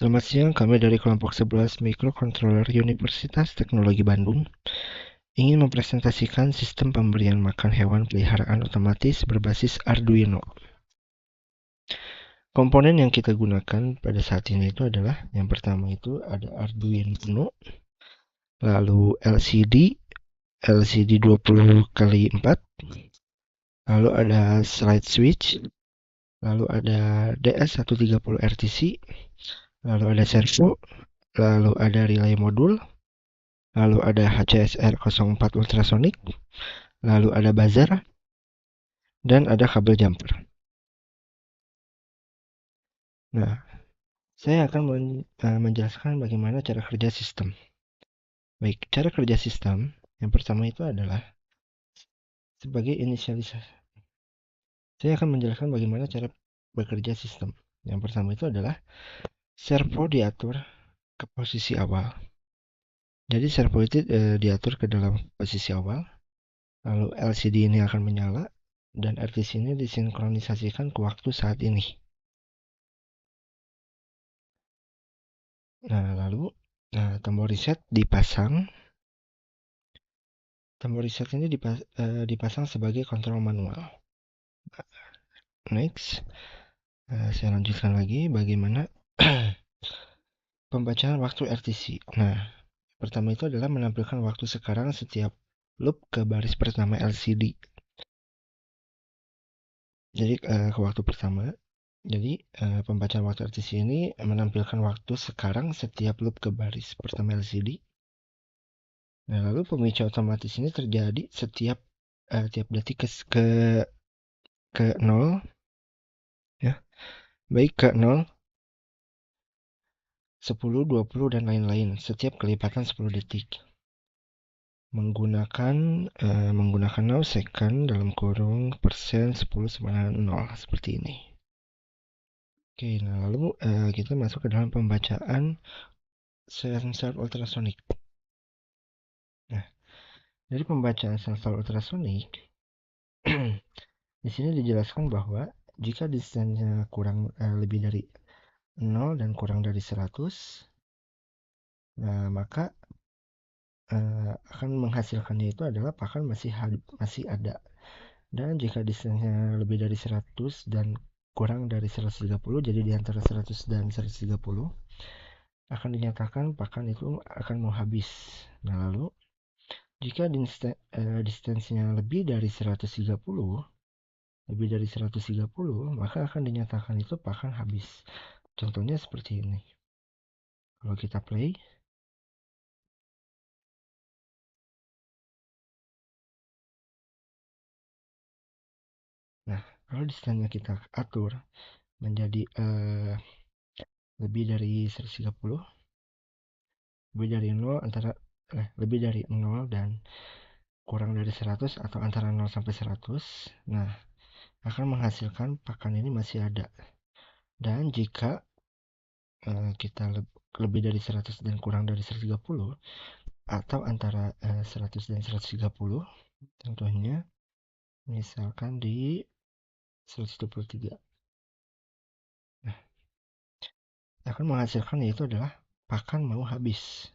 Selamat siang, kami dari kelompok 11 Microcontroller Universitas Teknologi Bandung ingin mempresentasikan sistem pemberian makan hewan peliharaan otomatis berbasis Arduino. Komponen yang kita gunakan pada saat ini itu adalah yang pertama itu ada Arduino Uno, lalu LCD 20x4, lalu ada slide switch, lalu ada DS130 RTC, lalu ada servo, lalu ada relay modul, lalu ada HCSR04 ultrasonic, lalu ada buzzer, dan ada kabel jumper. Nah, saya akan menjelaskan bagaimana cara kerja sistem. Baik, cara kerja sistem yang pertama itu adalah sebagai inisialisasi. Saya akan menjelaskan bagaimana cara bekerja sistem. Yang pertama itu adalah servo diatur ke posisi awal. Jadi servo itu diatur ke dalam posisi awal, lalu LCD ini akan menyala, dan RTC ini disinkronisasikan ke waktu saat ini. Nah, lalu tombol reset dipasang. Tombol reset ini dipasang sebagai kontrol manual. Next, saya lanjutkan lagi bagaimana pembacaan waktu RTC. Nah, pertama itu adalah menampilkan waktu sekarang setiap loop ke baris pertama LCD. Jadi ke waktu pertama. Jadi pembacaan waktu RTC ini menampilkan waktu sekarang setiap loop ke baris pertama LCD. Nah, lalu pemicu otomatis ini terjadi setiap tiap detik ke 0, ya. Baik ke 0, 10, 20, dan lain-lain setiap kelipatan 10 detik. Menggunakan nanosecond dalam kurung persen 10 sama dengan 0 seperti ini. Oke, nah lalu kita masuk ke dalam pembacaan sensor ultrasonik. Nah, dari pembacaan sensor ultrasonik di sini dijelaskan bahwa jika distansinya kurang lebih dari 0 dan kurang dari 100, nah maka akan menghasilkannya itu adalah pakan masih ada. Dan jika distansinya lebih dari 100 dan kurang dari 130, jadi di antara 100 dan 130, akan dinyatakan pakan itu akan mau habis. Nah, lalu jika distansinya lebih dari 130, maka akan dinyatakan itu pakan habis. Contohnya seperti ini. Kalau kita play, nah kalau distansinya kita atur menjadi lebih dari 130, lebih dari 0 dan kurang dari 100 atau antara 0 sampai 100, nah akan menghasilkan pakan ini masih ada. Dan jika kita lebih dari 100 dan kurang dari 130 atau antara 100 dan 130, contohnya misalkan di 123, nah akan menghasilkan yaitu adalah pakan mau habis.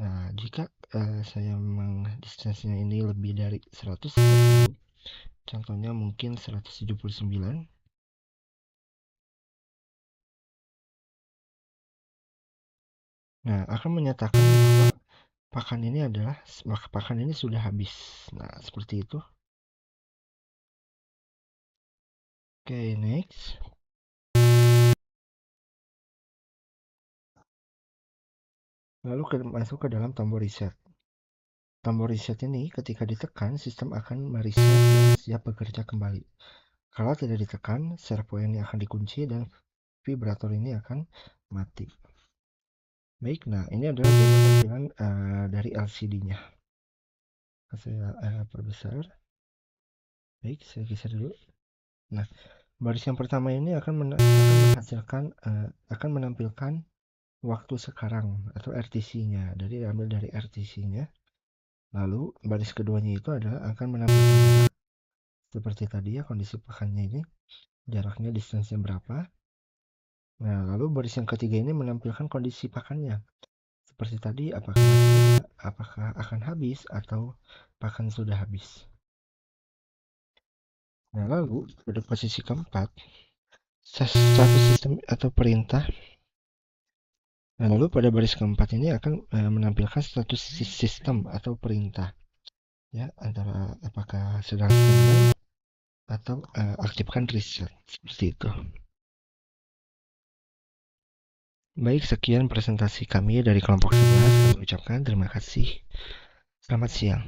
Nah, jika saya memang distansinya ini lebih dari 100, contohnya mungkin 179, nah akan menyatakan bahwa pakan ini sudah habis. Nah, seperti itu. Oke, next. Lalu masuk ke dalam tombol reset. Tombol reset ini ketika ditekan, sistem akan mereset dan siap bekerja kembali. Kalau tidak ditekan, servo ini akan dikunci dan vibrator ini akan mati. Baik, nah ini adalah tampilan dari LCD-nya. Saya perbesar. Baik, saya geser dulu. Nah, baris yang pertama ini akan menampilkan waktu sekarang atau RTC-nya. Jadi diambil dari RTC-nya. Lalu baris keduanya itu adalah akan menampilkan jarak seperti tadi ya, kondisi pakannya ini, jaraknya distansinya berapa. Nah, lalu baris yang ketiga ini menampilkan kondisi pakannya. Seperti tadi, apakah masih ada, apakah akan habis, atau pakan sudah habis. Nah, lalu pada posisi keempat, satu sistem atau perintah. Nah, lalu pada baris keempat ini akan menampilkan status sistem atau perintah, ya, antara apakah sedang standby atau aktifkan reset, seperti itu. Baik, sekian presentasi kami dari kelompok 11. Kami ucapkan terima kasih. Selamat siang.